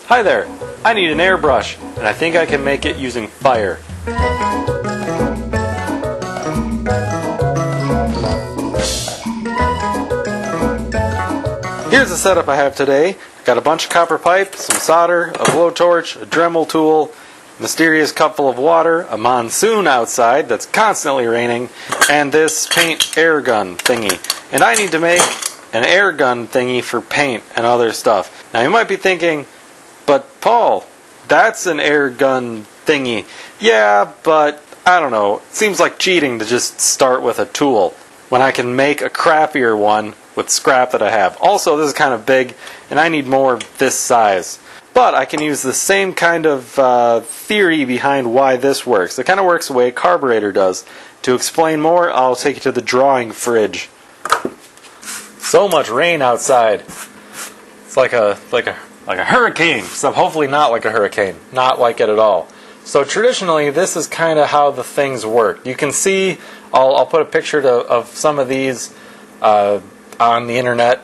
Hi there, I need an airbrush, and I think I can make it using fire. Here's the setup I have today. Got a bunch of copper pipe, some solder, a blowtorch, a Dremel tool, a mysterious cup full of water, a monsoon outside that's constantly raining, and this paint air gun thingy. And I need to make an air gun thingy for paint and other stuff. Now you might be thinking, but Paul, that's an air gun thingy. Yeah, but I don't know. It seems like cheating to just start with a tool when I can make a crappier one with scrap that I have. Also, this is kind of big, and I need more this size. But I can use the same kind of theory behind why this works. It kind of works the way a carburetor does. To explain more, I'll take you to the drawing fridge. So much rain outside. It's like a hurricane, except hopefully not like a hurricane. Not like it at all. So traditionally, this is kind of how the things work. You can see, I'll put a picture of some of these on the internet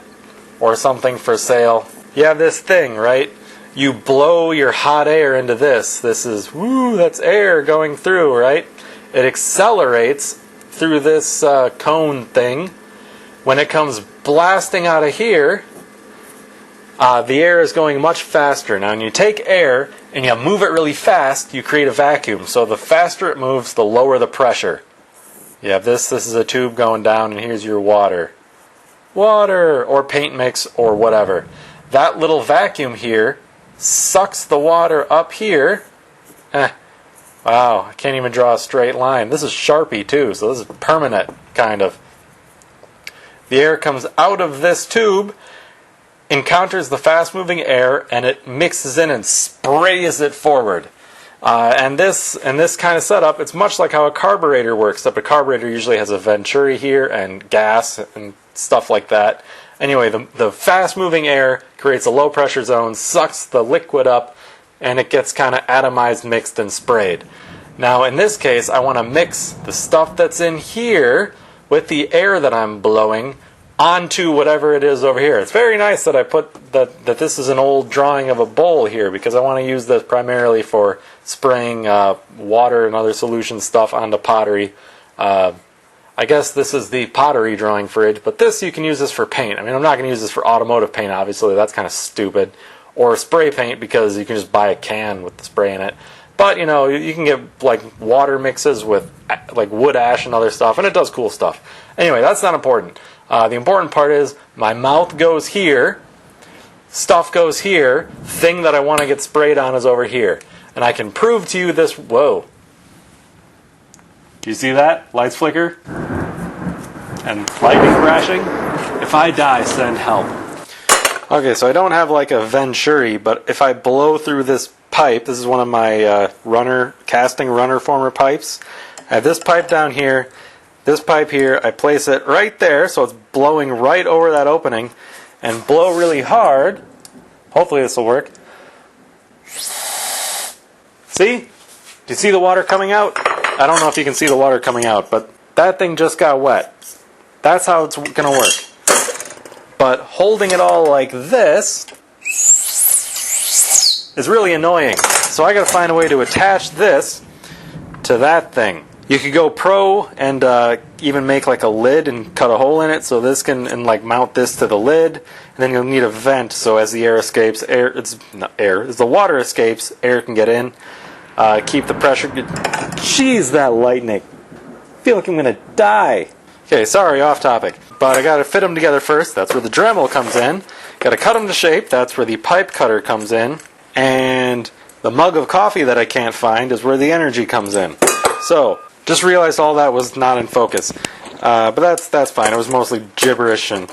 or something for sale. You have this thing, right? You blow your hot air into this. This is, woo, that's air going through, right? It accelerates through this cone thing. When it comes blasting out of here, the air is going much faster. Now, when you take air and you move it really fast, you create a vacuum. So the faster it moves, the lower the pressure. You have this is a tube going down, and here's your water. Water, or paint mix, or whatever. That little vacuum here sucks the water up here. Wow, I can't even draw a straight line. This is Sharpie, too, so this is permanent, kind of. The air comes out of this tube, encounters the fast-moving air, and it mixes in and sprays it forward. And this kind of setup, it's much like how a carburetor works, except a carburetor usually has a venturi here and gas and stuff like that. Anyway, the fast-moving air creates a low-pressure zone, sucks the liquid up, and it gets kind of atomized, mixed, and sprayed. Now, in this case, I want to mix the stuff that's in here with the air that I'm blowing onto whatever it is over here. It's very nice that I put that this is an old drawing of a bowl here, because I want to use this primarily for spraying water and other solution stuff onto pottery. I guess this is the pottery drawing fridge, but this, you can use this for paint. I mean, I'm not going to use this for automotive paint, obviously. That's kind of stupid. Or spray paint, because you can just buy a can with the spray in it. But, you know, you can get, like, water mixes with, like, wood ash and other stuff, and it does cool stuff. Anyway, that's not important. The important part is my mouth goes here, stuff goes here, thing that I want to get sprayed on is over here. And I can prove to you this. Whoa. Do you see that? Lights flicker. And lightning crashing. If I die, send help. Okay, so I don't have like a venturi, but if I blow through this pipe, this is one of my casting runner former pipes. I have this pipe down here, this pipe here, I place it right there, so it's blowing right over that opening, and blow really hard. Hopefully this will work. See? Do you see the water coming out? I don't know if you can see the water coming out, but that thing just got wet. That's how it's going to work. But holding it all like this is really annoying. So I got to find a way to attach this to that thing. You could go pro and even make like a lid and cut a hole in it, so this can like mount this to the lid, and then you'll need a vent so as the air escapes, as the water escapes, air can get in. Keep the pressure. Jeez, that lightning! I feel like I'm gonna die. Okay, sorry, off topic. But I gotta fit them together first. That's where the Dremel comes in. Gotta cut them to shape. That's where the pipe cutter comes in. And the mug of coffee that I can't find is where the energy comes in. So, just realized all that was not in focus. But that's fine. It was mostly gibberish and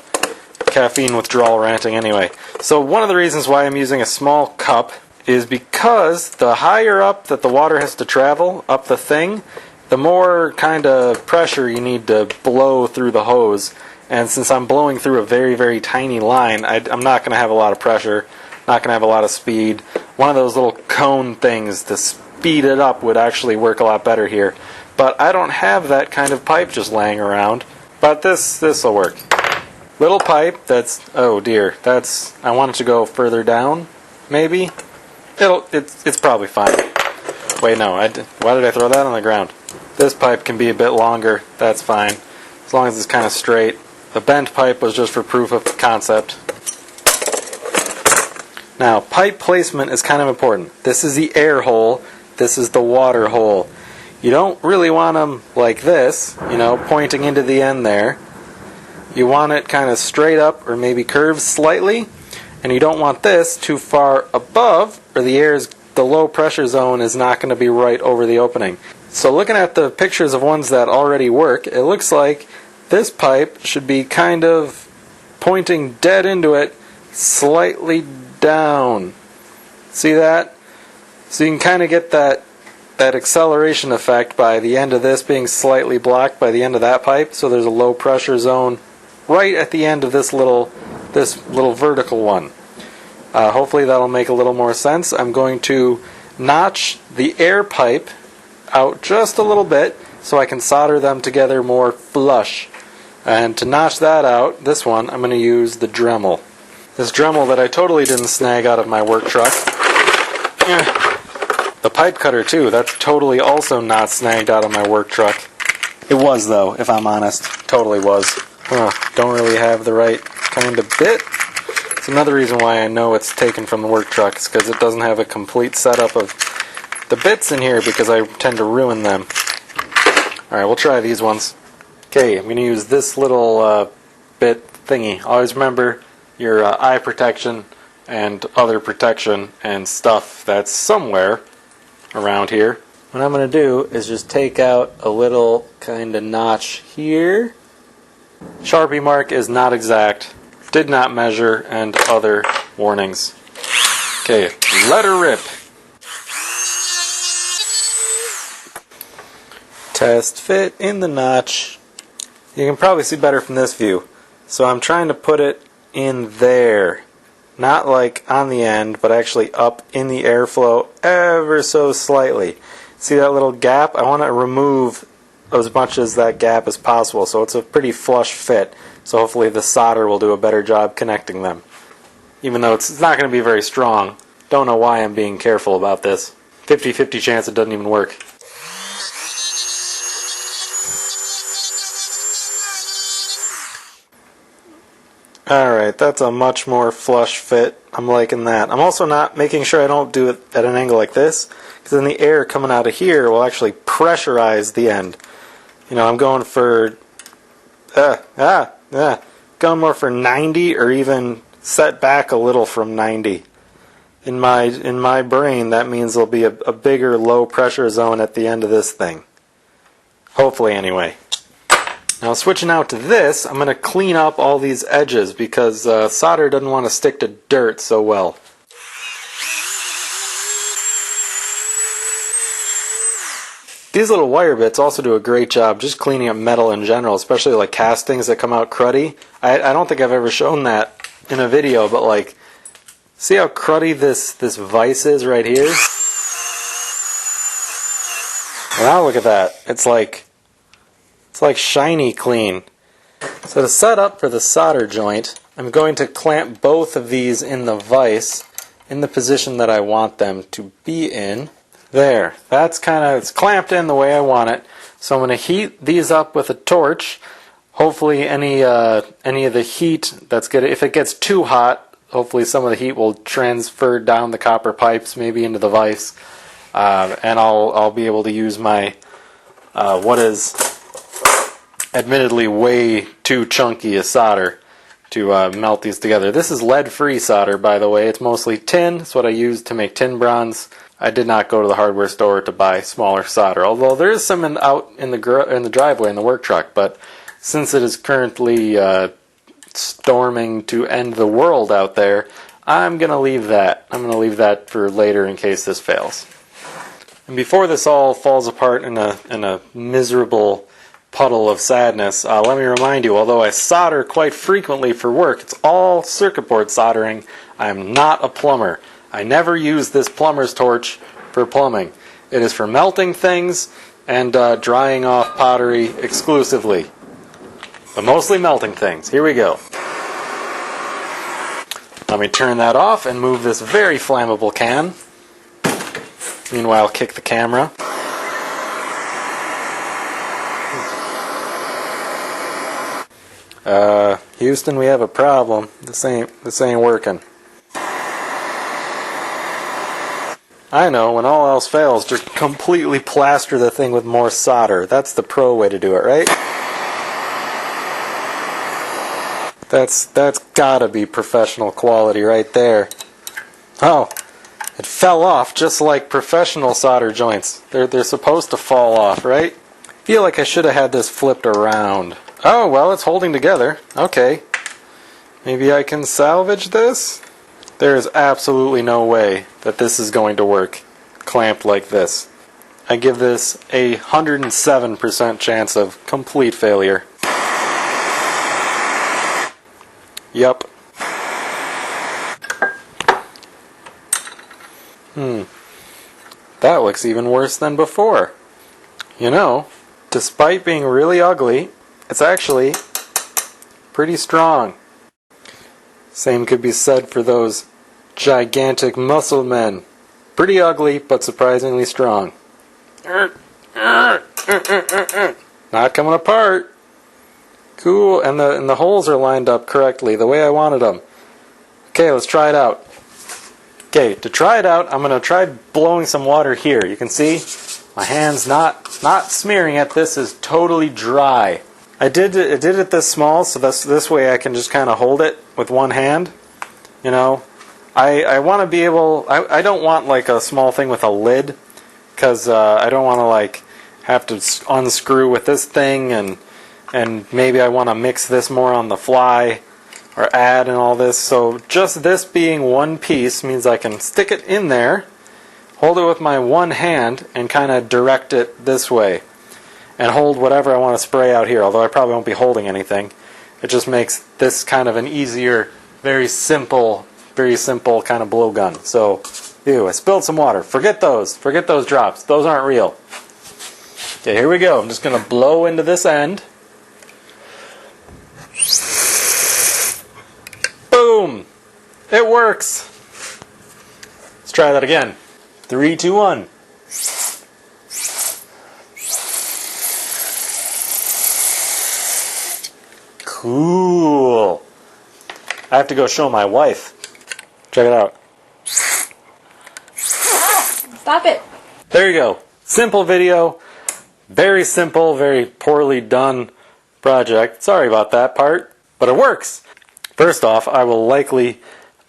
caffeine withdrawal ranting anyway. So one of the reasons why I'm using a small cup is because the higher up that the water has to travel up the thing, the more kind of pressure you need to blow through the hose. And since I'm blowing through a very, very tiny line, I'm not going to have a lot of pressure, not going to have a lot of speed. One of those little cone things to speed it up would actually work a lot better here. But I don't have that kind of pipe just laying around. But this will work. Little pipe that's, oh dear, I want it to go further down, maybe. It's probably fine. Wait, no, why did I throw that on the ground? This pipe can be a bit longer, that's fine, as long as it's kind of straight. The bent pipe was just for proof of concept. Now, pipe placement is kind of important. This is the air hole, this is the water hole. You don't really want them like this, you know, pointing into the end there. You want it kind of straight up or maybe curved slightly, and you don't want this too far above, or the low pressure zone is not going to be right over the opening. So looking at the pictures of ones that already work, it looks like this pipe should be kind of pointing dead into it, slightly down. See that? So you can kind of get that acceleration effect by the end of this being slightly blocked by the end of that pipe. So there's a low pressure zone right at the end of this little vertical one. Hopefully that'll make a little more sense. I'm going to notch the air pipe out just a little bit so I can solder them together more flush. And to notch that out, this one, I'm going to use the Dremel. This Dremel that I totally didn't snag out of my work truck. The pipe cutter too, that's totally also not snagged out of my work truck. It was though, if I'm honest. Totally was. Don't really have the right kind of bit. It's another reason why I know it's taken from the work truck, is because it doesn't have a complete setup of the bits in here, because I tend to ruin them. Alright, we'll try these ones. Okay, I'm going to use this little bit thingy. Always remember your eye protection and other protection and stuff that's somewhere around here. What I'm going to do is just take out a little kind of notch here. Sharpie mark is not exact, did not measure, and other warnings. Okay, let her rip. Test fit in the notch. You can probably see better from this view. So I'm trying to put it in there. Not like on the end, but actually up in the airflow ever so slightly. See that little gap? I want to remove as much as that gap as possible, so it's a pretty flush fit. So hopefully the solder will do a better job connecting them. Even though it's not going to be very strong. Don't know why I'm being careful about this. 50-50 chance it doesn't even work. Alright, that's a much more flush fit. I'm liking that. I'm also not making sure I don't do it at an angle like this, because then the air coming out of here will actually pressurize the end. You know, I'm going for going more for 90, or even set back a little from 90. In my brain, that means there'll be a bigger low pressure zone at the end of this thing. Hopefully, anyway. Now, switching out to this, I'm going to clean up all these edges, because solder doesn't want to stick to dirt so well. These little wire bits also do a great job just cleaning up metal in general, especially like castings that come out cruddy. I don't think I've ever shown that in a video, but like, see how cruddy this vise is right here? Now look at that. It's like shiny clean. So to set up for the solder joint, I'm going to clamp both of these in the vise in the position that I want them to be in. There. That's it's clamped in the way I want it. So I'm going to heat these up with a torch. Hopefully any of the heat if it gets too hot, hopefully some of the heat will transfer down the copper pipes, maybe into the vise, and I'll be able to use my what is admittedly way too chunky a solder to melt these together. This is lead-free solder, by the way. It's mostly tin. It's what I use to make tin bronze. I did not go to the hardware store to buy smaller solder, although there is some out in the driveway in the work truck. But since it is currently storming to end the world out there, I'm going to leave that. I'm going to leave that for later in case this fails. And before this all falls apart in a miserable puddle of sadness, let me remind you, although I solder quite frequently for work, it's all circuit board soldering. I'm not a plumber. I never use this plumber's torch for plumbing. It is for melting things and drying off pottery exclusively. But mostly melting things. Here we go. Let me turn that off and move this very flammable can. Meanwhile, kick the camera. Houston, we have a problem. This ain't working. I know, when all else fails, just completely plaster the thing with more solder. That's the pro way to do it, right? That's gotta be professional quality right there. Oh, it fell off just like professional solder joints. They're supposed to fall off, right? I feel like I should have had this flipped around. Oh, well, it's holding together. Okay. Maybe I can salvage this? There is absolutely no way that this is going to work clamped like this. I give this 107% chance of complete failure. Yup. That looks even worse than before. You know, despite being really ugly, it's actually pretty strong. Same could be said for those gigantic muscle men. Pretty ugly, but surprisingly strong. Not coming apart. Cool, and the holes are lined up correctly, the way I wanted them. Okay, let's try it out. Okay, to try it out, I'm going to try blowing some water here. You can see my hand's not smearing it. This is totally dry. I did it this small, so this way I can just kind of hold it with one hand. You know, I want to be able. I don't want like a small thing with a lid, because I don't want to like have to unscrew with this thing, and maybe I want to mix this more on the fly or add and all this. So just this being one piece means I can stick it in there, hold it with my one hand, and kind of direct it this way. And hold whatever I want to spray out here, although I probably won't be holding anything. It just makes this kind of an easier, very simple kind of blowgun. So, ew, I spilled some water. Forget those drops. Those aren't real. Okay, here we go. I'm just going to blow into this end. Boom! It works! Let's try that again. 3, 2, 1. Cool. I have to go show my wife. Check it out. Stop it. There you go. Simple video. Very simple, very poorly done project. Sorry about that part, but it works. First off, I will likely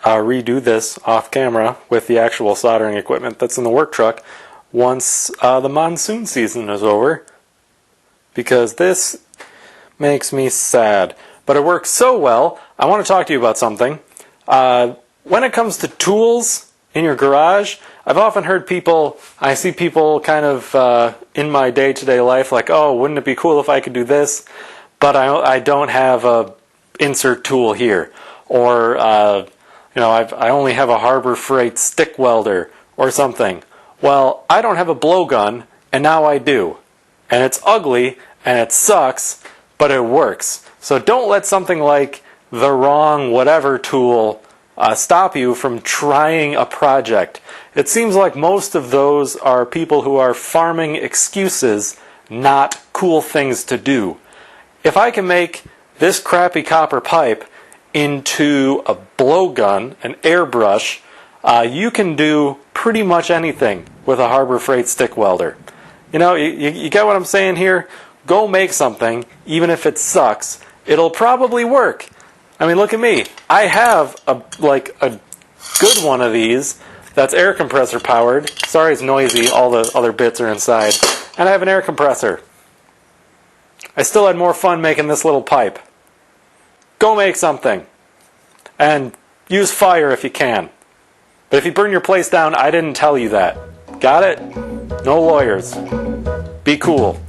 redo this off camera with the actual soldering equipment that's in the work truck once the monsoon season is over, because this makes me sad. But it works so well, I want to talk to you about something. When it comes to tools in your garage, I've often heard I see people kind of in my day-to-day life like, oh, wouldn't it be cool if I could do this? But I don't have a insert tool here. Or, I only have a Harbor Freight stick welder or something. Well, I don't have a blowgun, and now I do. And it's ugly, and it sucks, but it works. So don't let something like the wrong whatever tool stop you from trying a project. It seems like most of those are people who are farming excuses, not cool things to do. If I can make this crappy copper pipe into a blowgun, an airbrush, you can do pretty much anything with a Harbor Freight stick welder. You know, you get what I'm saying here? Go make something, even if it sucks. It'll probably work. I mean, look at me. I have a good one of these that's air compressor powered. Sorry it's noisy, all the other bits are inside. And I have an air compressor. I still had more fun making this little pipe. Go make something. And use fire if you can. But if you burn your place down, I didn't tell you that. Got it? No lawyers. Be cool.